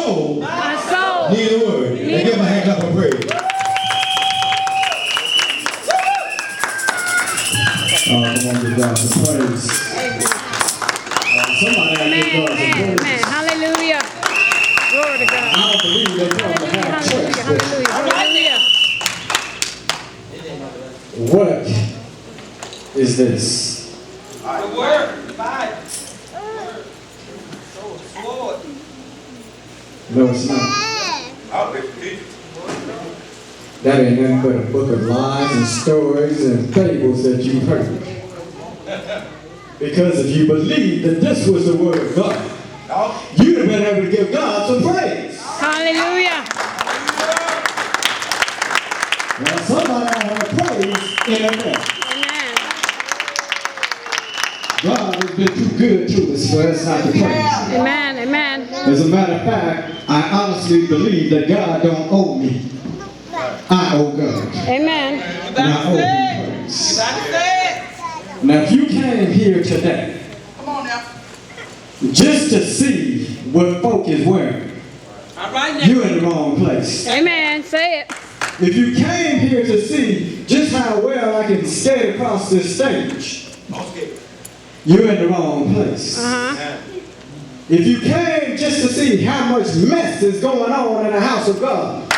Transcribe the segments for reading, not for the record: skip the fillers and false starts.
soul need a word. Now give him a hand clap of praise. Oh, come on, give God some praise. Somebody Amen, give God some amen, praise. amen. Hallelujah. Glory to God. I don't believe they're going to have Hallelujah, church. hallelujah, hallelujah. What is this? The word. Bible. Sword. No, it's not. That ain't nothing but a book of lies and stories and fables that you've heard. Because if you believed that this was the word of God, you'd have been able to give God some praise. Hallelujah. Now somebody ought to have praise in their mouth. Amen. God has been too good to us for us not to praise Him. Amen, amen. As a matter of fact, I honestly believe that God don't owe me. I owe God. Amen. And I owe Him praise. That's it. Now, if you came here today Come on now. just to see what folk is wearing, All right now. you're in the wrong place. Amen. Say it. If you came here to see just how well I can skate across this stage, Okay. you're in the wrong place. Uh-huh. If you came just to see how much mess is going on in the house of God,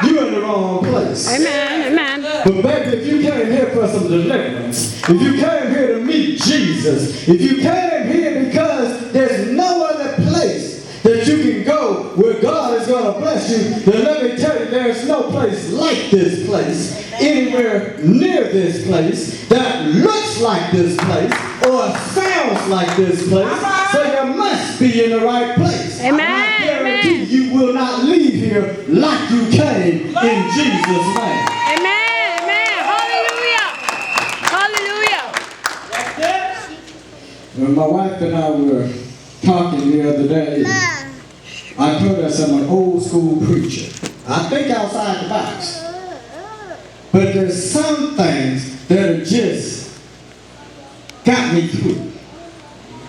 you're in the wrong place. Amen, amen. But baby, if you came here for some deliverance, if you came here to meet Jesus, if you came here because there's no other place that you can go where God is going to bless you, then let me tell you, there's no place like this place, anywhere near this place, that looks like this place, or sounds like this place, so you must be in the right place. Amen, I guarantee amen. you will not leave here like you came in Jesus' name. Amen, amen. Hallelujah. Hallelujah. When my wife and I were talking the other day, I told her I'm an old school preacher. I think outside the box. But there's some things that have just got me through.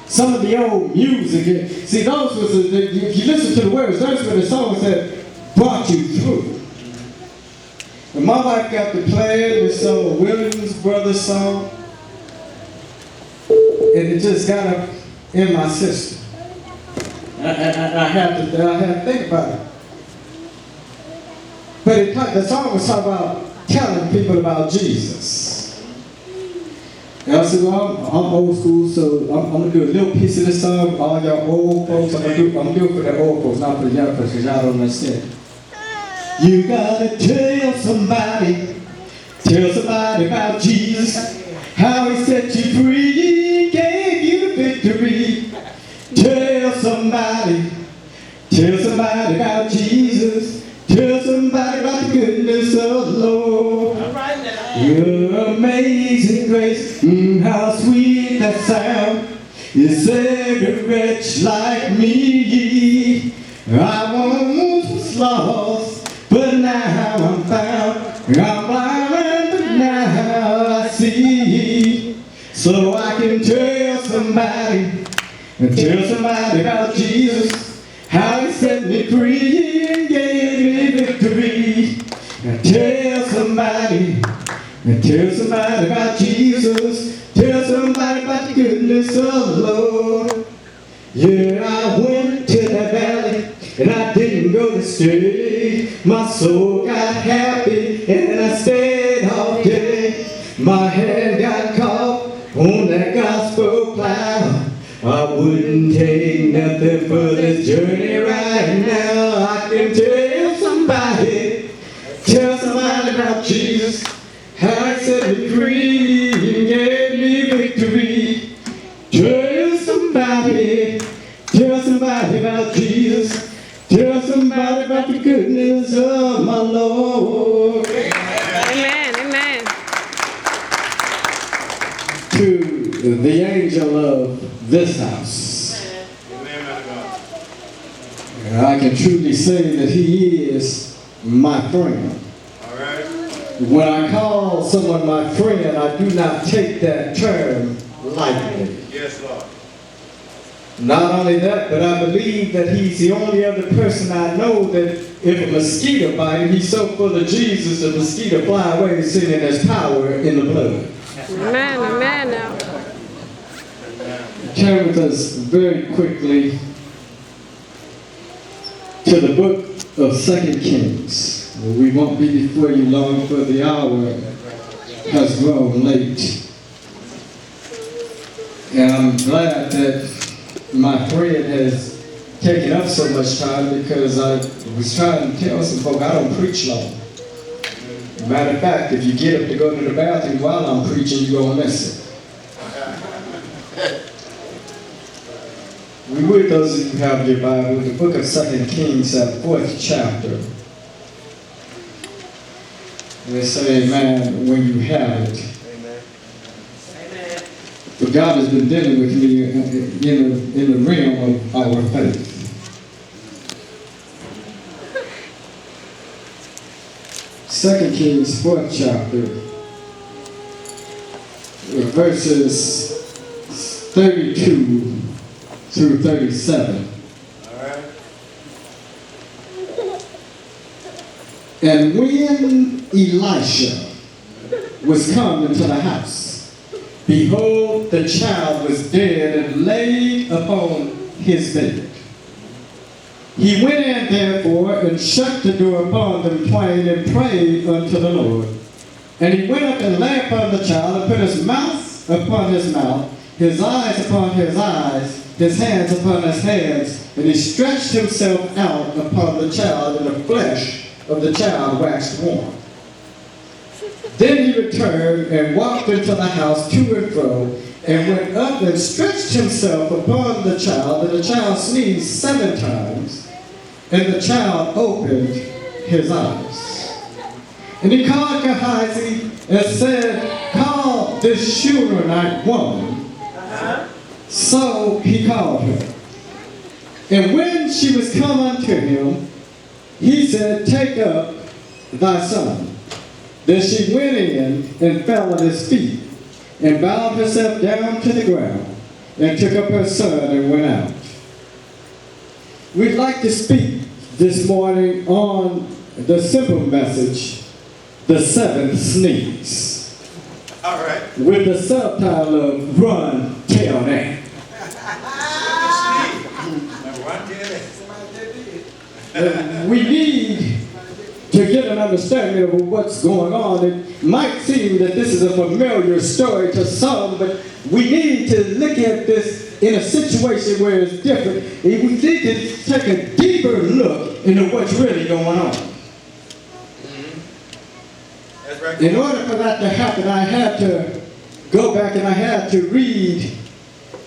Some of the old music, see those was, if you listen to the words, those were the songs that brought you through. And my wife got to play this Williams Brothers song, and it just got up in my system. I had to think about it. But the song was talking about telling people about Jesus. And I said, well, I'm old school, so I'm going to do a little piece of this song. All y'all old folks, I'm going to do it for the old folks, not for the young folks, because y'all don't understand. You got to tell somebody about Jesus, how He set you free, gave you the victory. Tell somebody about Jesus. Tell somebody about the goodness of the Lord. All right now. Your amazing grace, how sweet that sound. You saved a wretch like me. I once was lost, but now I'm found. I'm blind, but now I see. So I can tell somebody about Jesus, how He set me free and gave me victory. Tell somebody about Jesus. Tell somebody about the goodness of the Lord. Yeah, I went to the valley and I didn't go to stay. My soul got happy and I stayed all day. My hand got caught on that gospel cloud. I wouldn't take nothing for this journey right now. I can tell somebody about Jesus, how He set me free and gave me victory. Tell somebody about Jesus. Tell somebody about the goodness of my Lord. Amen, amen. To the angel of this house, I can truly say that he is my friend. When I call someone my friend, I do not take that term lightly. Yes, Lord. Not only that, but I believe that he's the only other person I know that if a mosquito bite him, he's so full of Jesus, the mosquito fly away, seeing there's power in the blood. Amen. Amen. Now. Turn with us very quickly to the book of 2 Kings. We won't be before you long, for the hour has grown late. And I'm glad that my friend has taken up so much time, because I was trying to tell some folk I don't preach long. Matter of fact, if you get up to go to the bathroom while I'm preaching, you're going to miss it. We would, those of you who have your Bible, the book of 2 Kings, 4th chapter. We say amen when you have it. Amen. But God has been dealing with me in the realm of our faith. Second Kings 4th chapter, verses 32 through 37. All right. And when Elisha was come into the house, behold, the child was dead and laid upon his bed. He went in therefore and shut the door upon them twain and prayed unto the Lord. And he went up and lay upon the child and put his mouth upon his mouth, his eyes upon his eyes, his hands upon his hands, and he stretched himself out upon the child, and the flesh of the child waxed warm. Then he returned and walked into the house to and fro, and went up and stretched himself upon the child, and the child sneezed 7 times, and the child opened his eyes. And he called Gehazi and said, call this Shunammite woman. So he called her. And when she was come unto him, he said, take up thy son. Then she went in and fell at his feet, and bowed herself down to the ground, and took up her son and went out. We'd like to speak this morning on the simple message, the 7th sneeze. All right. With the subtitle of Run, Tell That. We need to get an understanding of what's going on. It might seem that this is a familiar story to some, but we need to look at this in a situation where it's different. We need to take a deeper look into what's really going on. That's right. In order for that to happen, I had to go back and I had to read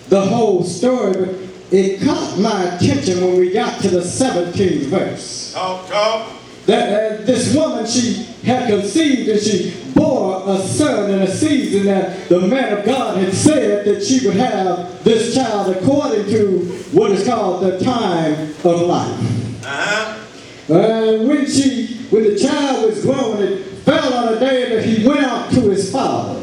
the whole story, but it caught my attention when we got to the 17th verse. Talk. That this woman, she had conceived and she bore a son in a season that the man of God had said that she would have this child according to what is called the time of life. When the child was grown, it fell on a day that he went out to his father.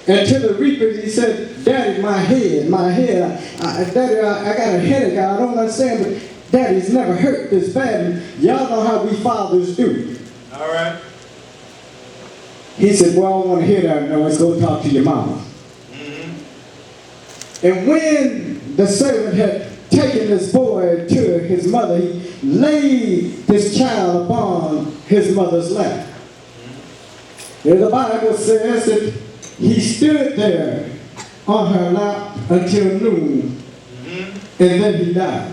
And to the reapers he said, Daddy, my head. Daddy, I got a headache. I don't understand, but Daddy's never hurt this bad. And y'all know how we fathers do. All right. He said, well, I don't want to hear that. No, let's go talk to your mama. And when the servant had taken this boy to his mother, he laid this child upon his mother's lap. And the Bible says that he stood there on her lap until noon, and then he died.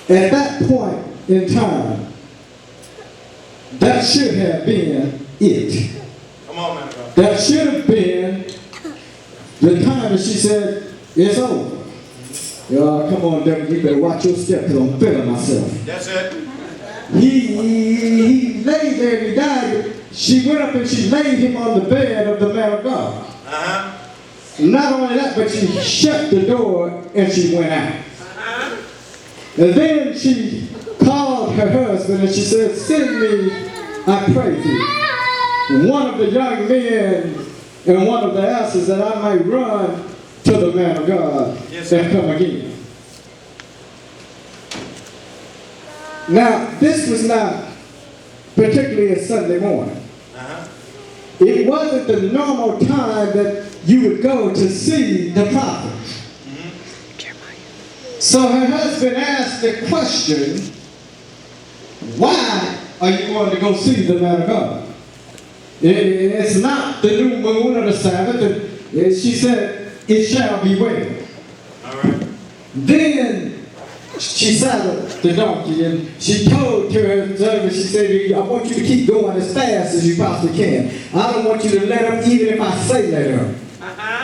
At that point in time, that should have been it. Come on, man. That should have been the time that she said, it's over. Come on, devil, you better watch your step because I'm feeling myself. That's it. He lay there and he died. She went up and she laid him on the bed of the man of God. Not only that, but she shut the door and she went out. And then she called her husband and she said, send me, I pray thee, one of the young men And one of the answers that I might run to the man of God Yes, sir. and come again. Now, this was not particularly a Sunday morning. Uh-huh. It wasn't the normal time that you would go to see the prophet. So her husband asked the question, why are you going to go see the man of God? It's not the new moon or the Sabbath. And she said, it shall be well. All right. Then she saddled the donkey and she told to her servant, she said, I want you to keep going as fast as you possibly can. I don't want you to let him, even if I say let him.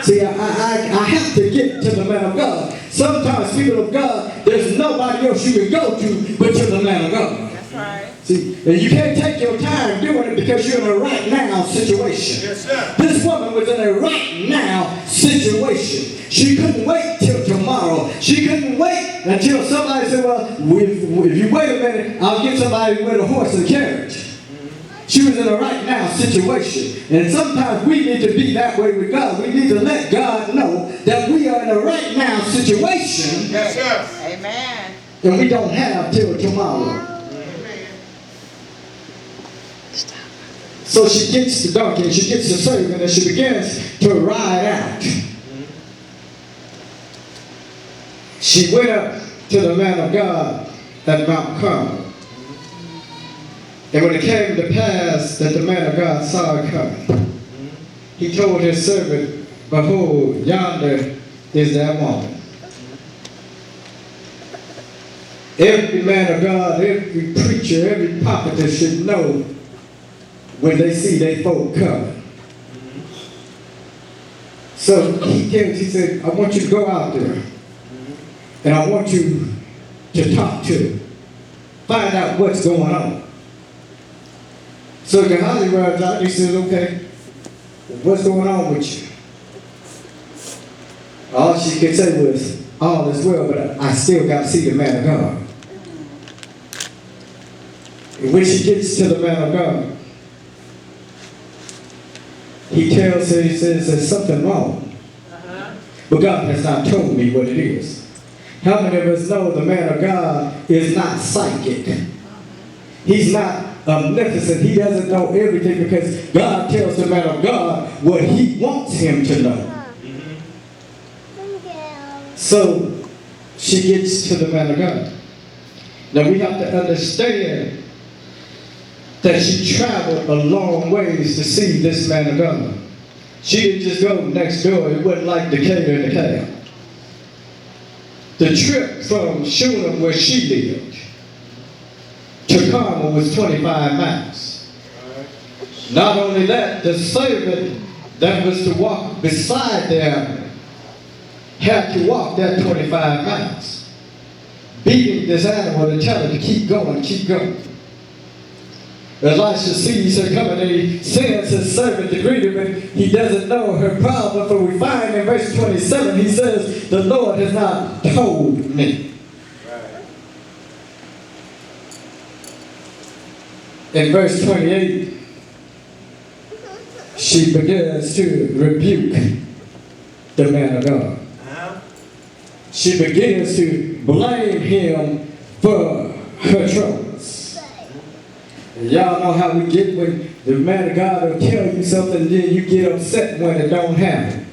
See, I have to get to the man of God. Sometimes, people of God, there's nobody else you can go to but to the man of God. That's right. See, and you can't take your time doing it because you're in a right now situation. Yes, sir. This woman was in a right now situation. She couldn't wait till tomorrow. She couldn't wait until somebody said, well, if you wait a minute, I'll get somebody with a horse and carriage. She was in a right now situation. And sometimes we need to be that way with God. We need to let God know that we are in a right now situation. Yes, sir. Amen. And we don't have till tomorrow. So she gets the donkey and she gets the servant and she begins to ride out. She went up to the man of God at Mount Carmel. And when it came to pass that the man of God saw her coming, he told his servant, behold, yonder is that woman. Every man of God, every preacher, every prophetess should know when they see their folk coming. So he said, I want you to go out there and I want you to talk to them. Find out what's going on. So Gehazi runs out and he says, okay, what's going on with you? All she could say was, all is well, but I still got to see the man of God. And when she gets to the man of God, he tells her, he says, there's something wrong. But God has not told me what it is. How many of us know the man of God is not psychic? He's not omnipotent. He doesn't know everything because God tells the man of God what he wants him to know. So she gets to the man of God. Now we have to understand that she traveled a long ways to see this man of God. She didn't just go next door. It wasn't like Decatur and DeKalb. The trip from Shunem, where she lived, to Carmel was 25 miles. Not only that, the servant that was to walk beside them had to walk that 25 miles, beating this animal to tell her to keep going, keep going. Elisha sees her coming and he sends his servant to greet him, and he doesn't know her problem, for we find in verse 27, he says, the Lord has not told me. In verse 28, she begins to rebuke the man of God. She begins to blame him for her troubles. And y'all know how we get when the man of God will tell you something and then you get upset when it don't happen.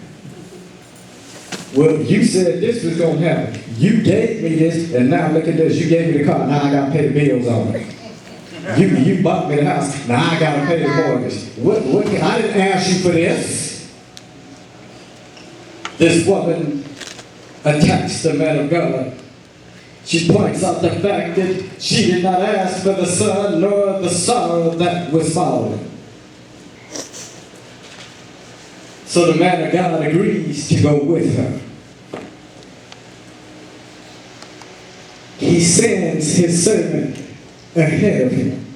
Well, you said this was going to happen. You gave me this, and now look at this. You gave me the car, now I got to pay the bills on it. You bought me the house, now I got to pay the mortgage. What, I didn't ask you for this. This woman attacks the man of God. She points out the fact that she did not ask for the son nor the sorrow that was following. So the man of God agrees to go with her. He sends his servant ahead of him.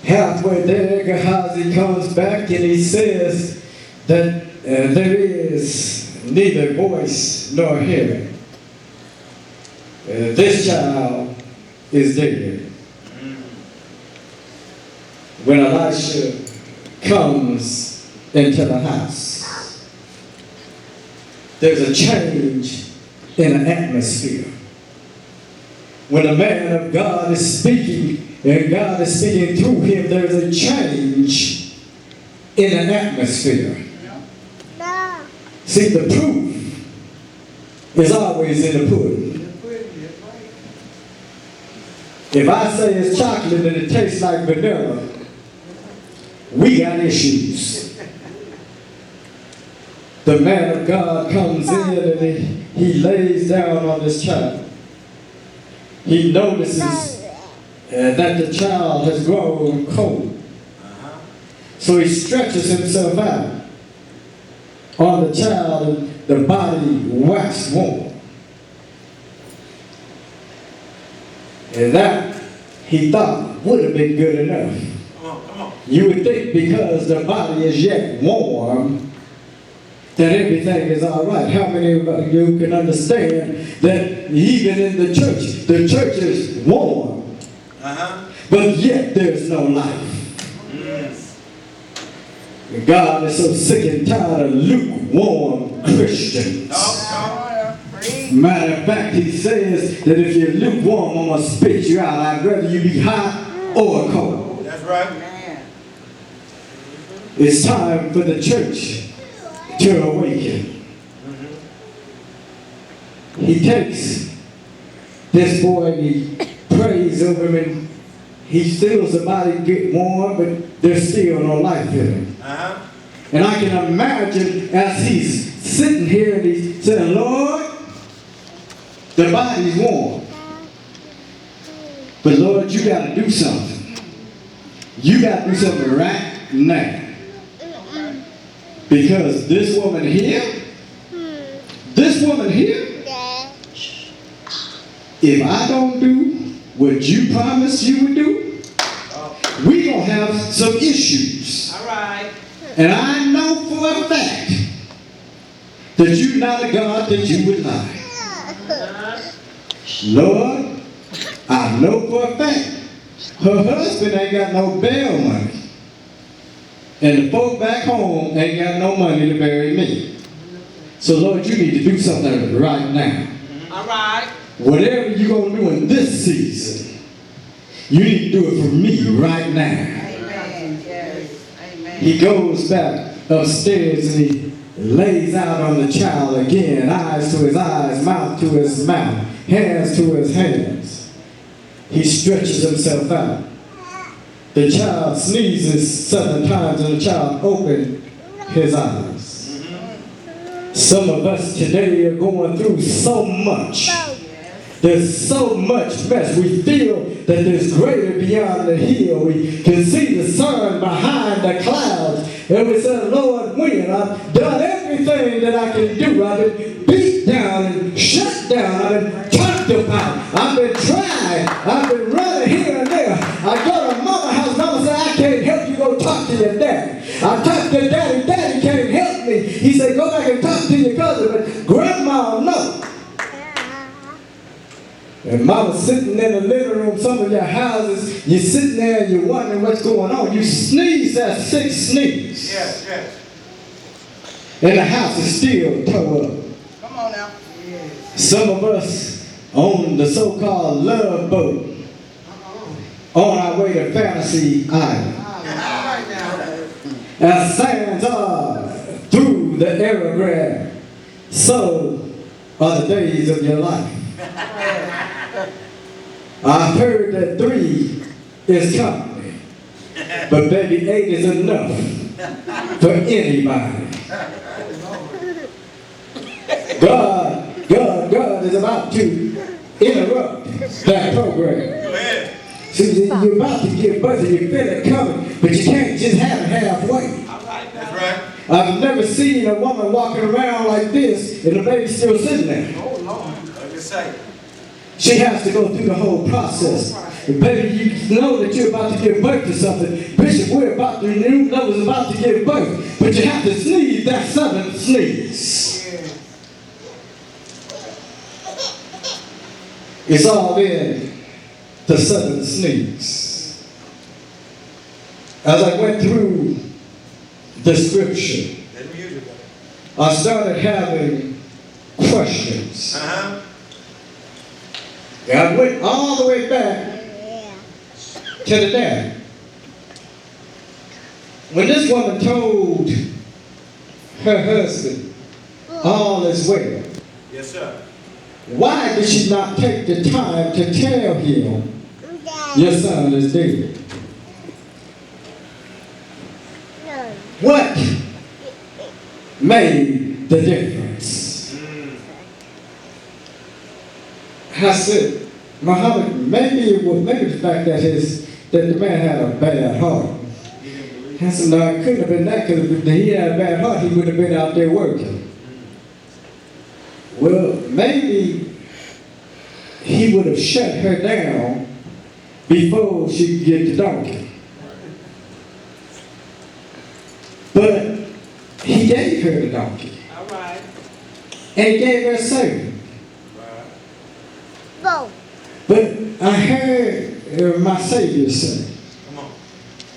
Halfway there, Gehazi comes back and he says that there is neither voice nor hearing. This child is dead. When Elisha comes into the house. There's a change in the atmosphere. When a man of God is speaking, and God is speaking through him, there's a change in the atmosphere. See, the proof is always in the pudding. If I say it's chocolate and it tastes like vanilla, we got issues. The man of God comes in and he lays down on this child. He notices that the child has grown cold. So he stretches himself out on the child and the body waxed warm. And that, he thought, would have been good enough. Come on. You would think because the body is yet warm, that everything is all right. How many of you can understand that even in the church is warm, but yet there's no life? God is so sick and tired of lukewarm Christians. Matter of fact, he says that if you're lukewarm, I'm going to spit you out. I'd rather you be hot or cold. That's right. It's time for the church to awaken. He takes this boy and he prays over him and he feels the body get warm, but there's still no life in him. And I can imagine as he's sitting here and he's saying, Lord, the body's warm. But Lord, you got to do something. You got to do something right now. Because this woman here, if I don't do what you promised you would do, we going to have some issues. All right. And I know for a fact that you're not a God that you would lie. Lord, I know for a fact her husband ain't got no bail money. And the folk back home ain't got no money to bury me. So Lord, you need to do something right now. All right. Whatever you're going to do in this season, you need to do it for me right now. Amen. Yes. Amen. He goes back upstairs and he lays out on the child again, eyes to his eyes, mouth to his mouth, hands to his hands. He stretches himself out. The child sneezes 7 times and the child opens his eyes. Some of us today are going through so much. There's so much mess. We feel that there's greater beyond the hill. We can see the sun behind the clouds. And we say, Lord, when? I've done everything that I can do. I've been beat down and shut down. I've been talked about. I've been tried. I've been running here and there. I go to mama's house. Mama said, I can't help you. Go talk to your daddy. I talked to daddy. Daddy can't help me. He said, go back and talk to your cousin. But grandma, no. And mama's sitting in the living room, some of your houses, you're sitting there and you're wondering what's going on. You sneeze that 6 sneeze. Yes, yes. And the house is still tore up. Come on now. Yes. Some of us on the so-called love boat on our way to Fantasy Island. All right now. As sands are through the Evergrande, so are the days of your life. I've heard that 3 is company, but baby 8 is enough for anybody. God is about to interrupt that program. Go ahead. See, you're about to give birth and you feel it coming, but you can't just have it halfway. All right now. That's right. I've never seen a woman walking around like this and the baby's still sitting there. Oh, Lord. Like you say. She has to go through the whole process. And baby, you know that you're about to give birth to something. Bishop, the new lover's about to give birth. But you have to sneeze that 7th sneeze. Yeah. It's all in the 7th sneeze. As I went through the scripture, Let me use it. I started having questions. Uh-huh. I went all the way back to the dad. When this woman told her husband, all is well, Yes, sir. why did she not take the time to tell him, your son is dead? What made the difference? I said, Muhammad, maybe the fact that the man had a bad heart. I said, no, it couldn't have been that, because if he had a bad heart, he would have been out there working. Well, maybe he would have shut her down before she could get the donkey. But he gave her the donkey. All right. And he gave her a servant. But I heard my Savior say Come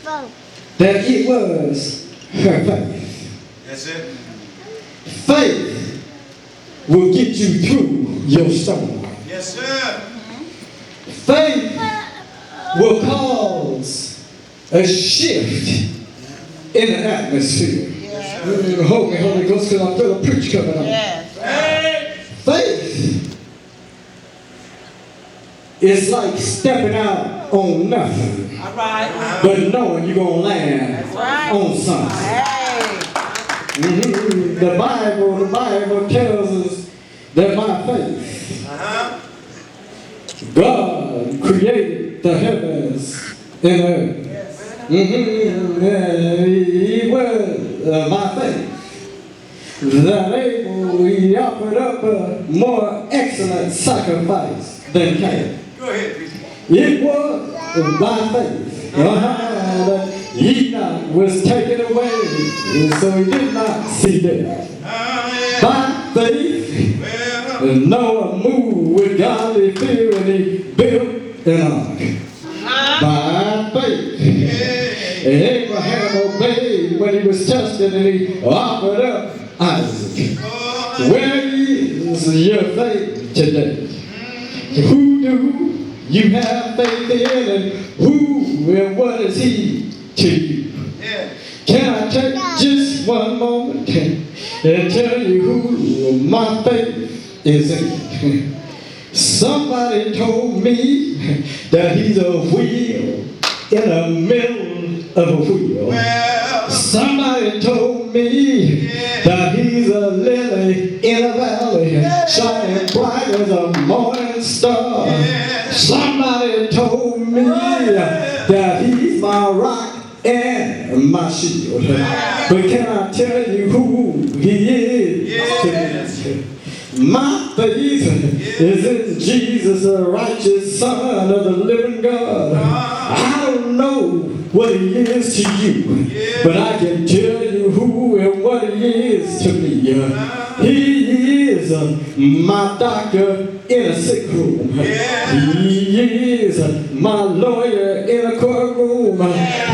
on. that it was her faith. That's it. Faith will get you through your storm. Yes, sir. Faith will cause a shift in the atmosphere. Yes. Hold me, Holy Ghost, because I feel a preach coming on. Yes. Faith is like stepping out on nothing, All right. but knowing you're going to land That's right. on something. Hey. The Bible tells us that by faith, Uh-huh. God created the heavens and earth. Yeah, he was by faith that Abel, he offered up a more excellent sacrifice than Cain. Go ahead, preacher. It was by faith that Enoch was taken away, so he did not see death. Yeah. By faith, Well, Noah moved with godly fear and he built an ark. By faith, Abraham obeyed when he was tested and he offered up Isaac. Where is your faith today? Who do you have faith in, and who and what is he to you? yeah. Can I take just one moment and tell you who my faith is in? Somebody told me that he's a wheel in the middle of a wheel. Well, Somebody told me that he's a lily in a valley, shining bright as a morning star. Somebody told me that he's my rock and my shield. But can I tell you who he is to me? My faith is in Jesus, the righteous Son of the living God. I don't know what he is to you, but I can tell you who and what he is to me. He is my doctor in a sick room. He is my lawyer in a courtroom.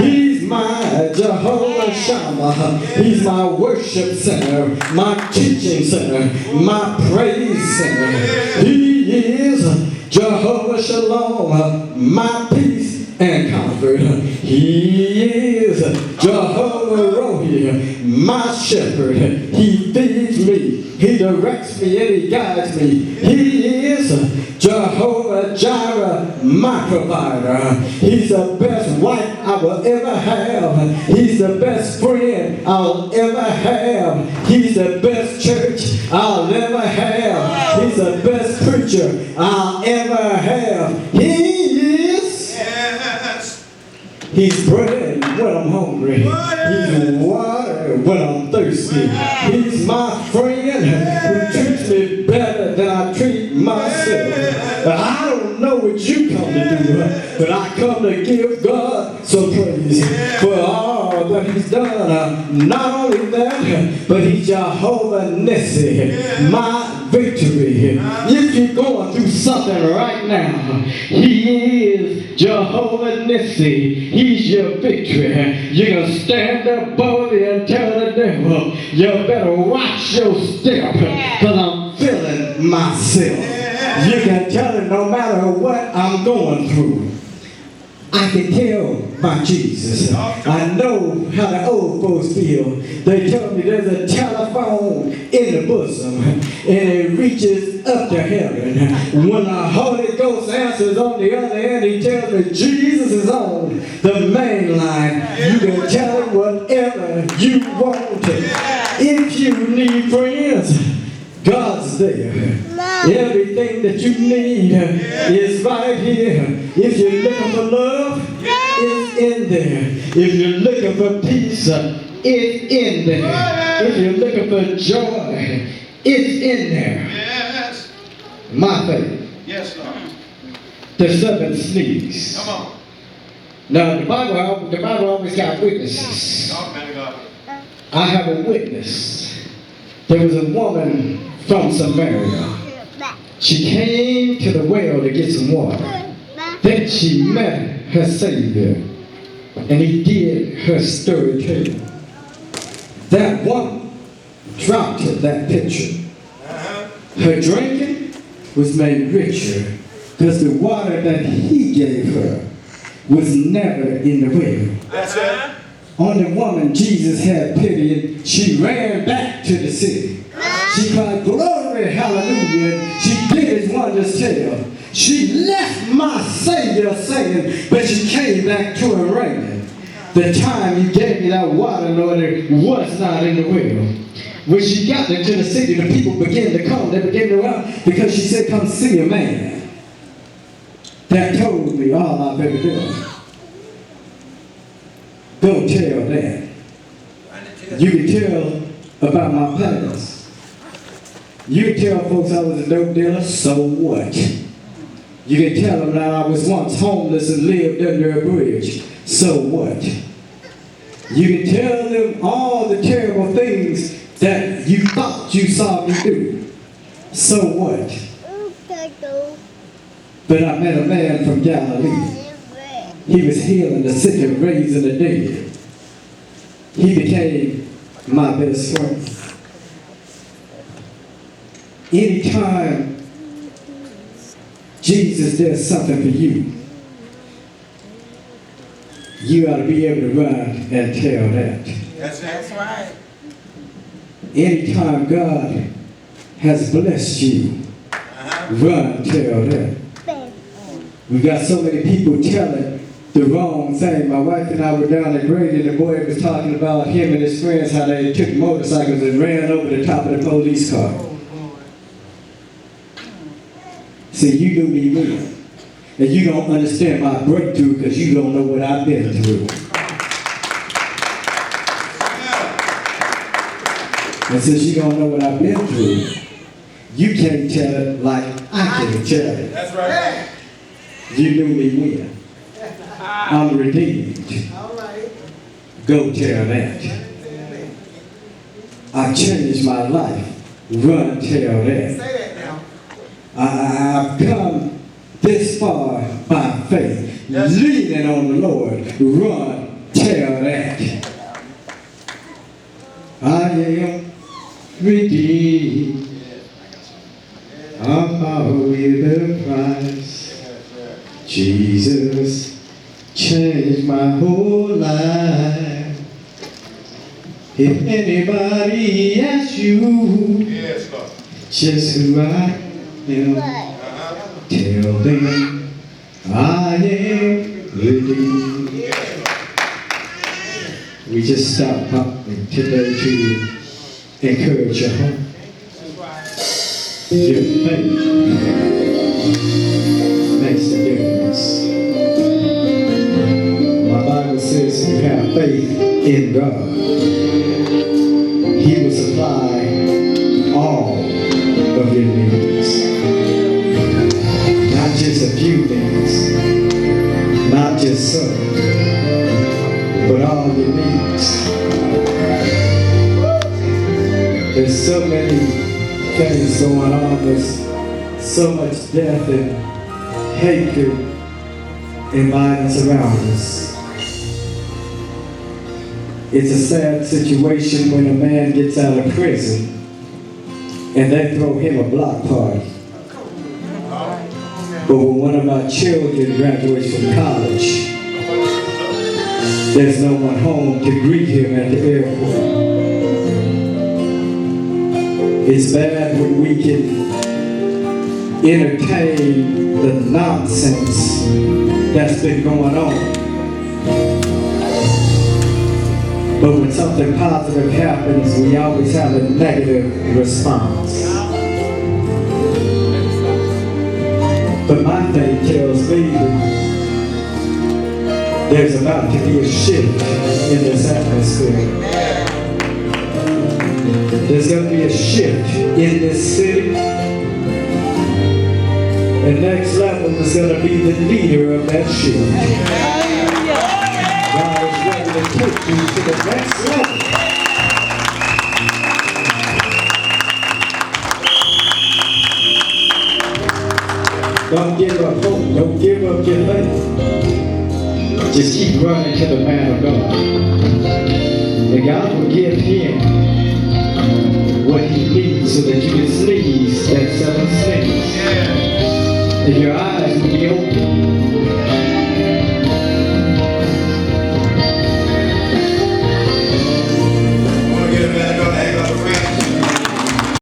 He's my Jehovah Shammah. He's my worship center, my teaching center, my praise center. He is Jehovah Shalom, my peace and comfort. He is Jehovah Rohi, my shepherd. He feeds me, he directs me, and he guides me. He is Jehovah Jireh, my provider. He's the best wife I will ever have. He's the best friend I'll ever have. He's the best church I'll ever have. He's the best preacher I'll ever have. He is. yes. He's bread when I'm hungry. He's water when I'm thirsty. He's my friend who treats me better than I treat myself. I don't know what you come to do, but I come to give God some praise for all that he's done. Not only that, but he's Jehovah Nissi, my victory. If you're going through something right now, He is Jehovah Nissi. He's your victory. You're going to stand up boldly and tell the devil, you better watch your step, because I'm feeling myself. You can tell him no matter what I'm going through, I can tell my Jesus. I know how the old folks feel. They tell me there's a telephone in the bosom and it reaches up to heaven. When the Holy Ghost answers on the other end, He tells me Jesus is on the main line. You can tell Him whatever you want. If you need friends, God's there. Everything that you need is right here. If you're looking for love, it's in there. If you're looking for peace, it's in there. If you're looking for joy, it's in there. Yes. My faith. Yes, Lord. The seven sneaks. Come on. Now the Bible always got witnesses. Talk, man of God. I have a witness. There was a woman from Samaria. She came to the well to get some water. Then she met her Savior, and He did her story too. That woman dropped her that pitcher. Her drinking was made richer because the water that He gave her was never in the well. That's it. On the woman Jesus had pity, and she ran back to the city. She cried, glory, hallelujah, and she did His wonders tell. She left my Savior singing, but she came back to Him ringing. The time You gave me that water, Lord, it was not in the well. When she got into the city, the people began to come. They began to run because she said, come see a man that told me all I've ever done. Go tell that. You can tell about my past. You can tell folks I was a dope dealer, so what? You can tell them that I was once homeless and lived under a bridge, so what? You can tell them all the terrible things that you thought you saw me do, so what? But I met a man from Galilee. He was healing the sick and raising the dead. He became my best friend. Anytime Jesus does something for you, you ought to be able to run and tell that. That's right. Anytime God has blessed you, run, tell that. We got so many people telling the wrong thing. My wife and I were down at Grady, and the boy was talking about him and his friends, how they took motorcycles and ran over the top of the police car. See, you knew me well, and you don't understand my breakthrough because you don't know what I've been through. And since you don't know what I've been through, you can't tell it like I can tell it. That's right. You knew me well. I'm redeemed. Go tell that. I changed my life. Run, tell that. I've come this far by faith, leaning on the Lord. Run, tell that. I am redeemed. I'm bought with a price. Jesus changed my whole life. If anybody asks you Yes, Lord. just who I am, tell them I am redeemed. We just stopped talking today to encourage your heart. Your faith makes a difference. My Bible says if you have faith in God, He will supply all of your needs. Not just a few things, not just some, but all your needs. There's so many things going on. There's so much death and hatred and violence around us. It's a sad situation when a man gets out of prison and they throw him a block party. But when one of our children graduates from college, there's no one home to greet him at the airport. It's bad when we can entertain the nonsense that's been going on. But when something positive happens, we always have a negative response. But my faith tells me that there's about to be a shift in this atmosphere. There's going to be a shift in this city. And Next Level is going to be the leader of that shift. God is ready to take you to the next level. Don't give up hope. Don't give up your faith. Just keep running to the man of God. And God will give him what he needs so that you can sneeze that 7 snakes. And your eyes will be open.